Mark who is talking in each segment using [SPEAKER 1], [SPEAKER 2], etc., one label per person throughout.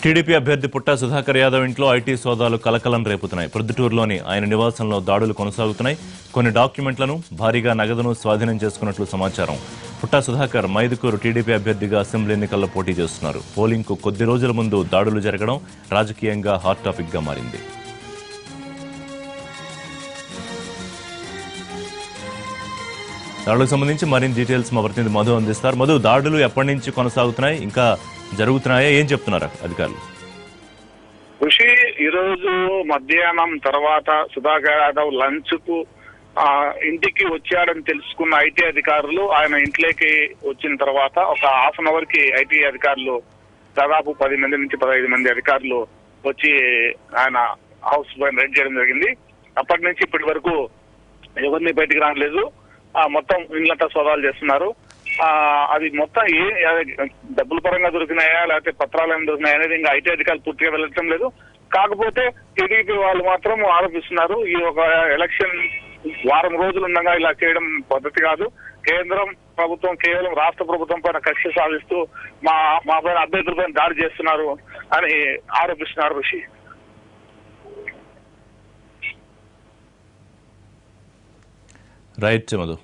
[SPEAKER 1] TDP అభ్యర్థి పుట్టా సుధాకర్ యాదవ్ ఇంట్లో IT సోదాలు కలకలం రేపుతున్నాయి. ప్రొద్దుటూరులోని ఆయన నివాసంలో దాడులు కొనసాగుతున్నాయి. కొన్ని డాక్యుమెంట్లను, భారీగా నగదును స్వాధీనం చేసుకున్నట్లు సమాచారం. పుట్టా సుధాకర్ మైదుకూరు టీడీపీ అభ్యర్థిగా అసెంబ్లీ ఎన్నికల్లో పోటీ చేస్తున్నారు. పోలింగ్కు కొద్ది రోజుల ముందు దాడులు జరగడం రాజకీయంగా హాట్ టాపిక్గా మారింది. దాడులకు సంబంధించి మరిన్ని డీటెయిల్స్ మా ప్రతినిధి మధు అందిస్తారు. మధు, దాడులు ఎప్పటి నుంచి కొనసాగుతున్నాయి, ఇంకా జరుగుతున్నాయా, ఏం చెప్తున్నారు అధికారులు?
[SPEAKER 2] ఋషి ఈరోజు మధ్యాహ్నం తర్వాత సుధాకర్ యాదవ్ లంచ్ కు ఇంటికి వచ్చాడని తెలుసుకున్న ఐటీ అధికారులు ఆయన ఇంట్లోకి వచ్చిన తర్వాత ఒక హాఫ్ అన్ అవర్ కి ఐటీ అధికారులు దాదాపు 10 మంది నుంచి 15 మంది అధికారులు వచ్చి ఆయన హౌస్ పైన రైడ్ చేయడం జరిగింది. అప్పటి నుంచి ఇప్పటి వరకు ఎవరిని బయటికి రాలేదు. మొత్తం ఇండ్లంతా సోదాలు చేస్తున్నారు. అది మొత్తం డబ్బుల పరంగా దొరికినాయా లేకపోతే పత్రాలు ఏమైనా దొరికినాయా అనేది ఇంకా ఐటీ అధికారులు పూర్తిగా వెళ్ళటం లేదు. కాకపోతే టీడీపీ వాళ్ళు మాత్రం ఆరోపిస్తున్నారు, ఈ ఒక ఎలక్షన్ వారం రోజులు ఉండగా ఇలా చేయడం పద్ధతి కాదు. కేంద్రం ప్రభుత్వం కేవలం రాష్ట్ర ప్రభుత్వం పైన కక్ష సాధిస్తూ మా పైన అభ్యర్థులపైన దాడి చేస్తున్నారు అని ఆరోపిస్తున్నారు. ఋషి,
[SPEAKER 1] రైట్ మధు.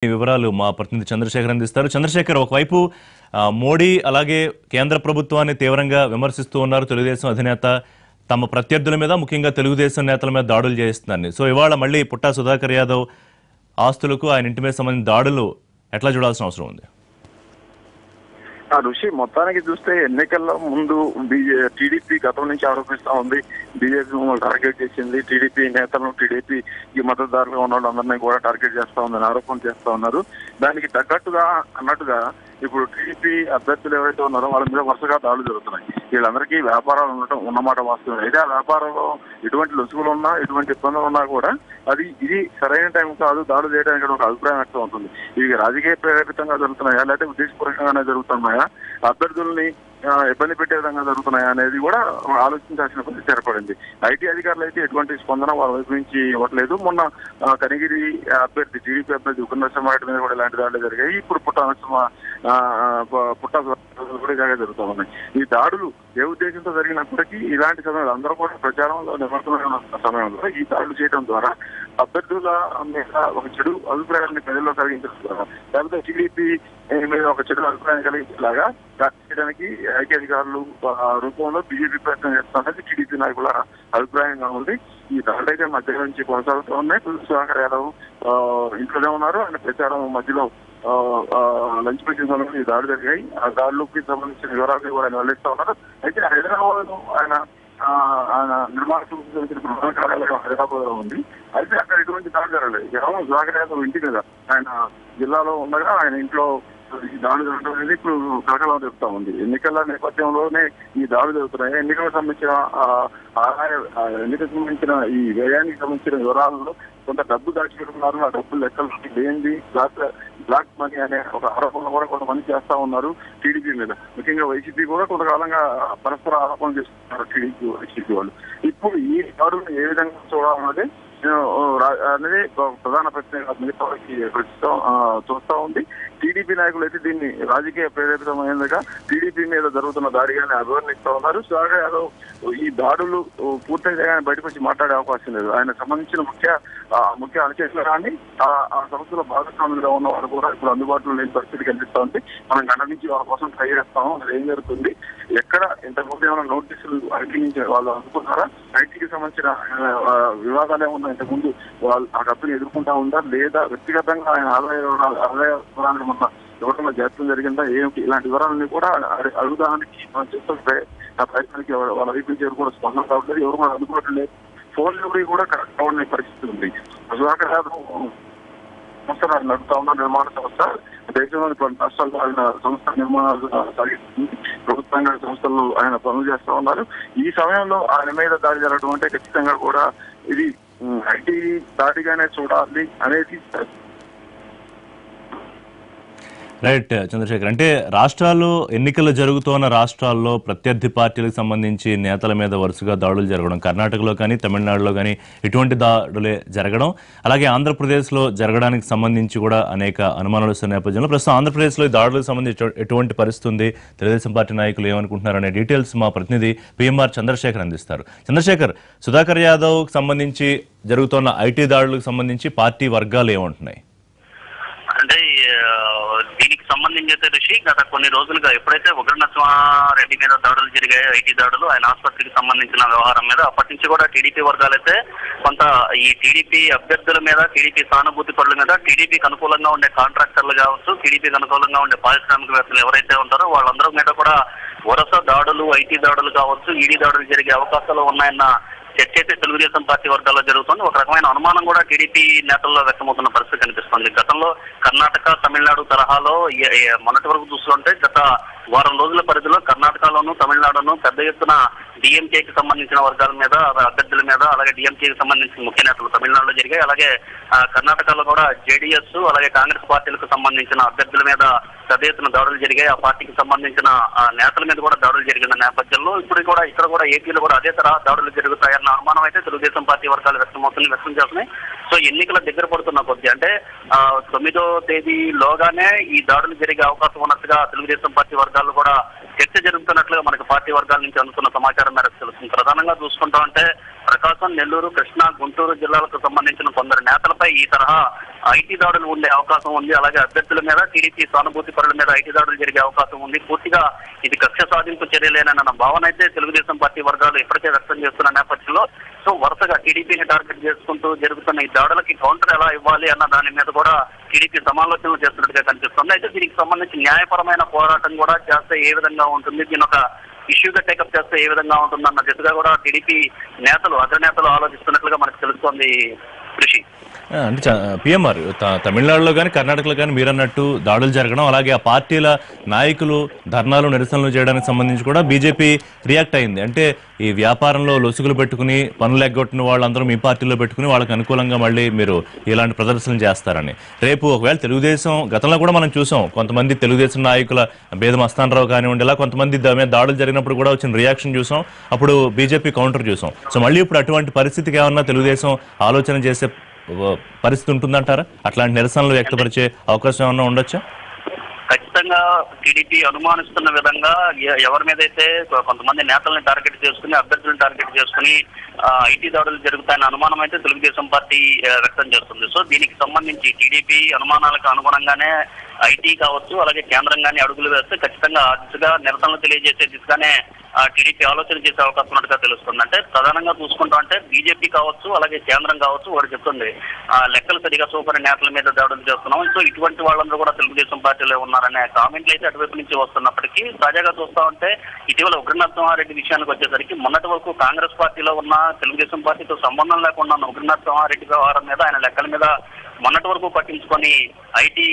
[SPEAKER 1] ఈ వివరాలు మా ప్రతినిధి చంద్రశేఖర్ అందిస్తారు. చంద్రశేఖర్, ఒకవైపు మోడీ అలాగే కేంద్ర ప్రభుత్వాన్ని తీవ్రంగా విమర్శిస్తూ ఉన్నారు తెలుగుదేశం అధినేత. తమ ప్రత్యర్థుల మీద, ముఖ్యంగా తెలుగుదేశం నేతల మీద దాడులు చేస్తున్నారని. సో ఇవాళ మళ్ళీ పుట్టా సుధాకర్ యాదవ్ ఆస్తులకు, ఆయన ఇంటి మీద సంబంధించిన దాడులు ఎట్లా చూడాల్సిన అవసరం ఉంది?
[SPEAKER 3] ఋషి, మొత్తానికి చూస్తే ఎన్నికల ముందు టీడీపీ గతం నుంచి ఆరోపిస్తా ఉంది, బీజేపీ టార్గెట్ చేసింది, టీడీపీ నేతలను, టీడీపీ ఈ మద్దతుదారులుగా ఉన్న వాళ్ళందరినీ కూడా టార్గెట్ చేస్తా ఉందని ఆరోపణ చేస్తా ఉన్నారు. దానికి తగ్గట్టుగా అన్నట్టుగా ఇప్పుడు టీడీపీ అభ్యర్థులు ఎవరైతే ఉన్నారో వాళ్ళ మీద వరుసగా దాడులు జరుగుతున్నాయి. వీళ్ళందరికీ వ్యాపారాలు ఉండటం ఉన్నమాట వాస్తవం. అయితే ఆ వ్యాపారంలో ఎటువంటి లొసుగులు ఉన్నా, ఎటువంటి ఇబ్బందులు ఉన్నా కూడా ఇది సరైన టైం కాదు దాడులు చేయడానికి ఒక అభిప్రాయం వ్యక్తం అవుతుంది. ఇవి రాజకీయ ప్రేరేపితంగా జరుగుతున్నాయా లేకపోతే ఉద్దేశపూర్వకంగానే జరుగుతున్నాయా, అభ్యర్థుల్ని ఇబ్బంది పెట్టే విధంగా జరుగుతున్నాయా అనేది కూడా ఆలోచించాల్సిన పరిస్థితి ఏర్పడింది. ఐటీ అధికారులు అయితే ఎటువంటి స్పందన వాళ్ళ వైపు నుంచి ఇవ్వట్లేదు. మొన్న కనిగిరి అభ్యర్థి, టీడీపీ అభ్యర్థి ఉపనరసింహారెడ్డి మీద కూడా ఇలాంటి దాడులు జరిగాయి. ఇప్పుడు పుట్టా కూడా ఇలాగే జరుగుతూ ఉన్నాయి. ఈ దాడులు ఏ ఉద్దేశంతో జరిగినప్పటికీ ఇలాంటి సమయంలో అందరూ కూడా ప్రచారంలో నిమగ్నమైన సమయంలో ఈ దాడులు చేయడం ద్వారా అభ్యర్థుల మీద ఒక చెడు అభిప్రాయాన్ని ప్రజల్లో కలిగించడం ద్వారా, లేకపోతే టీడీపీ మీద ఒక చెడు అభిప్రాయం కలిగించేలాగా చేయడానికి ఐటీ అధికారులు రూపంలో బీజేపీ ప్రయత్నం చేస్తున్నది టీడీపీ నాయకుల అభిప్రాయంగా ఉంది. ఈ దాడులు అయితే మధ్య నుంచి కొనసాగుతూ ఉన్నాయి. సుధాకర్ యాదవ్ ఇంట్లోనే ఉన్నారు. ఆయన ప్రచారం మధ్యలో లంచ్ బ్రేక్ సమయంలో ఈ దాడులు జరిగాయి. ఆ దాడులకు సంబంధించిన వివరాలు కూడా ఆయన వెల్లడిస్తా ఉన్నారు. అయితే హైదరాబాద్ ఆయన నిర్మాణ ప్రధాన కార్యాలయం హైదరాబాద్ లో ఉంది. అయితే అక్కడ ఎటువంటి దాడులు జరగలేదు. కేవలం సుధాకర్ యాదవ్ ఇంటి మీద ఆయన జిల్లాలో ఉండగా ఆయన ఇంట్లో ఈ దాడులు జరగడం అనేది ఇప్పుడు కలకలం చెప్తా ఉంది. ఎన్నికల నేపథ్యంలోనే ఈ దాడులు జరుగుతున్నాయి. ఎన్నికలకు సంబంధించిన ఎన్నికలకు సంబంధించిన ఈ వ్యయానికి సంబంధించిన వివరాలలో కొంత డబ్బు దాచిపెడుతున్నారు. ఆ డబ్బులు లెక్కలు లేనిది బ్లాక్ మనీ అనే ఒక ఆరోపణలు కూడా కొంతమంది చేస్తా ఉన్నారు టీడీపీ మీద. ముఖ్యంగా వైసీపీ కూడా కొంతకాలంగా పరస్పర ఆరోపణలు చేస్తున్నారు టీడీపీ, వైసీపీ వాళ్ళు. ఇప్పుడు ఈ దాడులను ఏ విధంగా చూడాలన్నది అనేది ప్రధాన ప్రశ్న మిగతా వారికి చూస్తా ఉంది. టీడీపీ నాయకులు అయితే దీన్ని రాజకీయ ప్రేరేపితమైనదిగా టీడీపీ మీద జరుగుతున్న దాడిగానే అభివర్ణిస్తూ ఉన్నారు. సుధాకర్ యాదవ్ ఈ దాడులు పూర్తయితే బయటకు వచ్చి మాట్లాడే అవకాశం లేదు. ఆయన సంబంధించిన ముఖ్య అనుచరులని ఆ సంస్థలో భాగస్వాములుగా ఉన్న వారు కూడా ఇప్పుడు అందుబాటులో లేని పరిస్థితి కనిపిస్తా ఉంది. మనం గంట నుంచి వాళ్ళ కోసం ట్రై చేస్తాము. అది ఏం జరుగుతుంది, ఎక్కడ ఇంతకుముందు ఏమైనా నోటీసులు ఐటీ వాళ్ళు అందుకున్నారా, ఐటీకి సంబంధించిన వివాదాలు ఏమన్నా ఇంతకుముందు వాళ్ళు ఆ కంపెనీ ఎదుర్కొంటా ఉందా, లేదా వ్యక్తిగతంగా ఆయన ఆదాయ ఎవరైనా చేస్తూ జరిగిందా ఏమిటి, ఇలాంటి వివరాలన్నీ కూడా అడుగుదానికి మనం చేస్తున్న ప్రయత్నానికి వాళ్ళ వైపు నుంచి ఎవరు కూడా స్పందన కావట్లేదు, ఎవరు కూడా అందుకోవటం లేదు. ఫోన్ డెలివరీ కూడా కరెక్ట్ అవ్వని పరిస్థితి ఉంది. సుధాకర్ యాదవ్ సంస్థ నడుపుతా ఉన్న నిర్మాణ సంస్థ దేశంలోని కొన్ని రాష్ట్రాల్లో ఆయన సంస్థ నిర్మాణాలు సాగిస్తుంది. ప్రభుత్వ సంస్థలు ఆయన పనులు చేస్తూ ఉన్నారు. ఈ సమయంలో ఆయన మీద దాడి జరగడం అంటే ఖచ్చితంగా కూడా ఇది ఐటీ దాడిగానే చూడాలి అనేది.
[SPEAKER 1] రైట్ చంద్రశేఖర్, అంటే రాష్ట్రాల్లో ఎన్నికలు జరుగుతున్న రాష్ట్రాల్లో ప్రత్యర్థి పార్టీలకు సంబంధించి నేతల మీద వరుసగా దాడులు జరగడం, కర్ణాటకలో కానీ తమిళనాడులో కానీ ఇటువంటి దాడులే జరగడం, అలాగే ఆంధ్రప్రదేశ్లో జరగడానికి సంబంధించి కూడా అనేక అనుమానాలు వస్తున్న నేపథ్యంలో ప్రస్తుతం ఆంధ్రప్రదేశ్లో ఈ దాడులకు సంబంధించి ఎటువంటి పరిస్థితి ఉంది, తెలుగుదేశం పార్టీ నాయకులు ఏమనుకుంటున్నారు అనే డీటెయిల్స్ మా ప్రతినిధి పిఎంఆర్ చంద్రశేఖర్ అందిస్తారు. చంద్రశేఖర్, సుధాకర్ యాదవ్కి సంబంధించి జరుగుతున్న ఐటీ దాడులకు సంబంధించి పార్టీ వర్గాలు ఏమంటున్నాయి?
[SPEAKER 4] అంటే దీనికి సంబంధించి అయితే ఋషి గత కొన్ని రోజులుగా ఎప్పుడైతే ఉగ్ర నరసింహారెడ్డి మీద దాడులు జరిగాయి, ఐటీ దాడులు, ఆయన ఆసుపత్రికి సంబంధించిన వ్యవహారం మీద అప్పటి నుంచి కూడా టీడీపీ వర్గాలైతే కొంత ఈ టీడీపీ అభ్యర్థుల మీద, టీడీపీ సానుభూతి పరుల మీద, టీడీపీకి అనుకూలంగా ఉండే కాంట్రాక్టర్లు కావచ్చు, టీడీపీకి అనుకూలంగా ఉండే పారిశ్రామికవేత్తలు ఎవరైతే ఉంటారో వాళ్ళందరూ మీద కూడా వరుస దాడులు, ఐటీ దాడులు కావచ్చు, ఈడీ దాడులు జరిగే అవకాశాలు ఉన్నాయన్న చర్చ అయితే తెలుగుదేశం పార్టీ వర్గాల్లో జరుగుతుంది. ఒక రకమైన అనుమానం కూడా టీడీపీ నేతల్లో వ్యక్తమవుతున్న పరిస్థితి కనిపిస్తుంది. గతంలో కర్ణాటక, తమిళనాడు తరహాలో మొన్నటి వరకు చూస్తుంటే గత వారం రోజుల పరిధిలో కర్ణాటకలోను, తమిళనాడును పెద్ద ఎత్తున డిఎంకేకి సంబంధించిన వర్గాల మీద, అభ్యర్థుల మీద, అలాగే డిఎంకేకి సంబంధించిన ముఖ్య నేతలు తమిళనాడులో జరిగాయి. అలాగే కర్ణాటకలో కూడా జేడీఎస్ అలాగే కాంగ్రెస్ పార్టీలకు సంబంధించిన అభ్యర్థుల మీద పెద్ద ఎత్తున దాడులు జరిగాయి. ఆ పార్టీకి సంబంధించిన నేతల మీద కూడా దాడులు జరిగిన నేపథ్యంలో ఇప్పుడు కూడా ఇక్కడ కూడా ఏపీలో కూడా అదే తరహా దాడులు జరుగుతాయన్న అనుమానం అయితే తెలుగుదేశం పార్టీ వర్గాలు వ్యక్తం చేస్తున్నాయి. సో ఎన్నికల దగ్గర పడుతున్న కొద్ది అంటే 9వ తేదీలోగానే ఈ దాడులు జరిగే అవకాశం ఉన్నట్టుగా తెలుగుదేశం పార్టీ వర్గాల్లో కూడా చర్చ జరుగుతున్నట్లుగా మనకి పార్టీ వర్గాల నుంచి అందుతున్న సమాచారం మేరకు తెలుస్తుంది. ప్రధానంగా చూసుకుంటాం అంటే ప్రకాశం, నెల్లూరు, కృష్ణా, గుంటూరు జిల్లాలకు సంబంధించిన కొందరు నేతలపై ఈ తరహా ఐటీ దాడులు ఉండే అవకాశం ఉంది. అలాగే అభ్యర్థుల మీద, టీడీపీ సానుభూతి పరుల మీద ఐటీ దాడులు జరిగే అవకాశం ఉంది. పూర్తిగా ఇది కక్ష సాధింపు చర్యలేనన్న భావన అయితే తెలుగుదేశం పార్టీ వర్గాలు ఇప్పటికే వ్యక్తం చేస్తున్న నేపథ్యంలో సో వరుసగా టీడీపీని టార్గెట్ చేసుకుంటూ జరుగుతున్న ఈ దాడులకి కౌంటర్ ఎలా ఇవ్వాలి అన్న దాని మీద కూడా టీడీపీ సమాలోచనలు చేస్తున్నట్టుగా కనిపిస్తుంది. అయితే దీనికి సంబంధించి న్యాయపరమైన పోరాటం కూడా చేస్తే ఏ విధంగా ఉంటుంది, దీని ఒక ఇష్యూగా టేకప్ చేస్తే ఏ విధంగా ఉంటుందన్న దిశగా కూడా టీడీపీ నేతలు, అగ్రనేతలు ఆలోచిస్తున్నట్లుగా మనకు తెలుస్తోంది కృషి.
[SPEAKER 1] అంటే పిఎంఆర్ తమిళనాడులో కానీ కర్ణాటకలో కానీ మీరు అన్నట్టు దాడులు జరగడం, అలాగే ఆ పార్టీల నాయకులు ధర్నాలు, నిరసనలు చేయడానికి సంబంధించి కూడా బీజేపీ రియాక్ట్ అయింది. అంటే ఈ వ్యాపారంలో లొసుగులు పెట్టుకుని పనులు ఎగ్గొట్టిన వాళ్ళందరూ మీ పార్టీలో పెట్టుకుని వాళ్ళకి అనుకూలంగా మళ్ళీ మీరు ఇలాంటి ప్రదర్శనలు చేస్తారని. రేపు ఒకవేళ తెలుగుదేశం, గతంలో కూడా మనం చూసాం కొంతమంది తెలుగుదేశం నాయకుల బేదం అస్తానరావు కానివ్వండి, ఇలా కొంతమంది దాడులు జరిగినప్పుడు కూడా వచ్చిన రియాక్షన్ చూసాం, అప్పుడు బీజేపీ కౌంటర్ చూసాం. సో మళ్ళీ ఇప్పుడు అటువంటి పరిస్థితికి ఏమన్నా తెలుగుదేశం ఆలోచన చేసే పరిస్థితి ఉంటుందంటారా? అట్లాంటి నిరసనలు వ్యక్తపరిచే అవకాశం ఏమన్నా ఉండొచ్చా?
[SPEAKER 4] ఖచ్చితంగా టీడీపీ అనుమానిస్తున్న విధంగా ఎవరి మీద అయితే కొంతమంది నేతల్ని టార్గెట్ చేసుకుని, అభ్యర్థులను టార్గెట్ చేసుకుని ఐటీ దాడులు జరుగుతాయన్న అనుమానం అయితే తెలుగుదేశం పార్టీ వ్యక్తం చేస్తుంది. సో దీనికి సంబంధించి టీడీపీ అనుమానాలకు అనుగుణంగానే ఐటీ కావచ్చు, అలాగే కేంద్రంగానే అడుగులు వేస్తే ఖచ్చితంగా ఆ దిశగా నిరసనలు తెలియజేసే దిశగానే టీడీపీ ఆలోచన చేసే అవకాశం ఉన్నట్టుగా తెలుస్తుంది. అంటే ప్రధానంగా చూసుకుంటాం అంటే బీజేపీ కావచ్చు, అలాగే కేంద్రం కావచ్చు, వారు చెప్తుంది లెక్కలు సరిగా చూపని నేతల మీద దాడులు చేస్తున్నాం. సో ఇటువంటి వాళ్ళందరూ కూడా తెలుగుదేశం పార్టీలో ఉన్నారనే కామెంట్లు అయితే అటువైపు నుంచి వస్తున్నప్పటికీ తాజాగా చూస్తా ఉంటే ఇటీవల ఉగ్ర నరసింహారెడ్డి విషయానికి వచ్చేసరికి మొన్నటి వరకు కాంగ్రెస్ పార్టీలో ఉన్న, తెలుగుదేశం పార్టీతో సంబంధం లేకుండా ఉన్న ఉగ్ర నరసింహారెడ్డి వ్యవహారం మీద, ఆయన లెక్కల మీద మొన్నటి వరకు పట్టించుకొని ఐటీ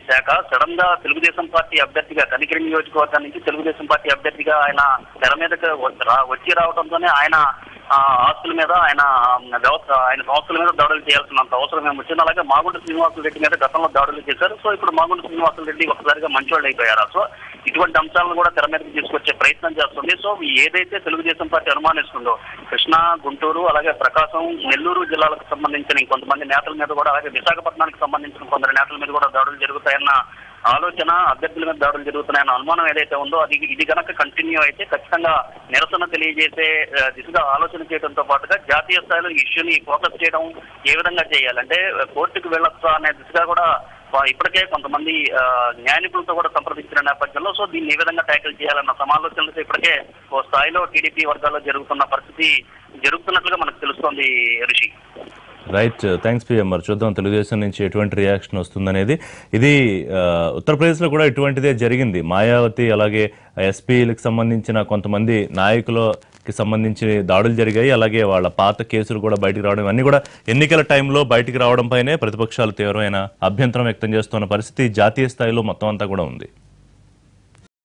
[SPEAKER 4] శాఖ సడన్ గా తెలుగుదేశం పార్టీ అభ్యర్థిగా, కనిగిరి నియోజకవర్గం నుంచి తెలుగుదేశం పార్టీ అభ్యర్థిగా ఆయన తెర మీదకి వచ్చి రావడంతోనే ఆయన ఆస్తుల మీద, ఆయన సంస్థల మీద దాడులు చేయాల్సినంత అవసరం ఏమి వచ్చింది. అలాగే మాగుంట శ్రీనివాసులు రెడ్డి మీద గతంలో దాడులు చేశారు. సో ఇప్పుడు మాగుంట శ్రీనివాసులు రెడ్డి ఒకసారిగా మంచోళ్ళు అయిపోయారు. సో ఇటువంటి అంశాలను కూడా తెర మీదకి తీసుకొచ్చే ప్రయత్నం చేస్తుంది. సో ఏదైతే తెలుగుదేశం పార్టీ అనుమానిస్తుందో కృష్ణా, గుంటూరు, అలాగే ప్రకాశం, నెల్లూరు జిల్లాలకు సంబంధించిన ఇంకొంతమంది నేతల మీద కూడా, అలాగే విశాఖపట్నానికి సంబంధించిన కొందరు నేతల మీద కూడా దాడులు జరుగుతాయన్న ఆలోచన, అభ్యర్థుల మీద దాడులు జరుగుతున్నాయన్న అనుమానం ఏదైతే ఉందో ఇది కనుక కంటిన్యూ అయితే ఖచ్చితంగా నిరసన తెలియజేసే దిశగా ఆలోచన చేయడంతో పాటుగా జాతీయ స్థాయిలో ఇష్యూని ఫోకస్ చేయడం ఏ విధంగా చేయాలంటే కోర్టుకు వెళ్ళొచ్చా అనే దిశగా కూడా ఇప్పటికే కొంతమంది న్యాయ నిపుణులతో కూడా సంప్రదించిన నేపథ్యంలో సో దీన్ని ఏ విధంగా ట్యాకిల్ చేయాలన్న సమాలోచనలతో ఇప్పటికే ఓ స్థాయిలో టీడీపీ వర్గాల్లో జరుగుతున్న పరిస్థితి జరుగుతున్నట్లుగా మనకు తెలుస్తోంది రిషి.
[SPEAKER 1] Right, thanks PM. మరి చూద్దాం తెలుగుదేశం నుంచి ఎటువంటి రియాక్షన్ వస్తుందనేది. ఇది ఉత్తరప్రదేశ్లో కూడా ఇటువంటిదే జరిగింది. మాయావతి అలాగే ఎస్పీలకు సంబంధించిన కొంతమంది నాయకులకి సంబంధించి దాడులు జరిగాయి. అలాగే వాళ్ళ పాత కేసులు కూడా బయటకు రావడం, ఇవన్నీ కూడా ఎన్నికల టైంలో బయటికి రావడంపైనే ప్రతిపక్షాలు తీవ్రమైన అభ్యంతరం వ్యక్తం చేస్తున్న పరిస్థితి జాతీయ స్థాయిలో మొత్తం అంతా కూడా ఉంది.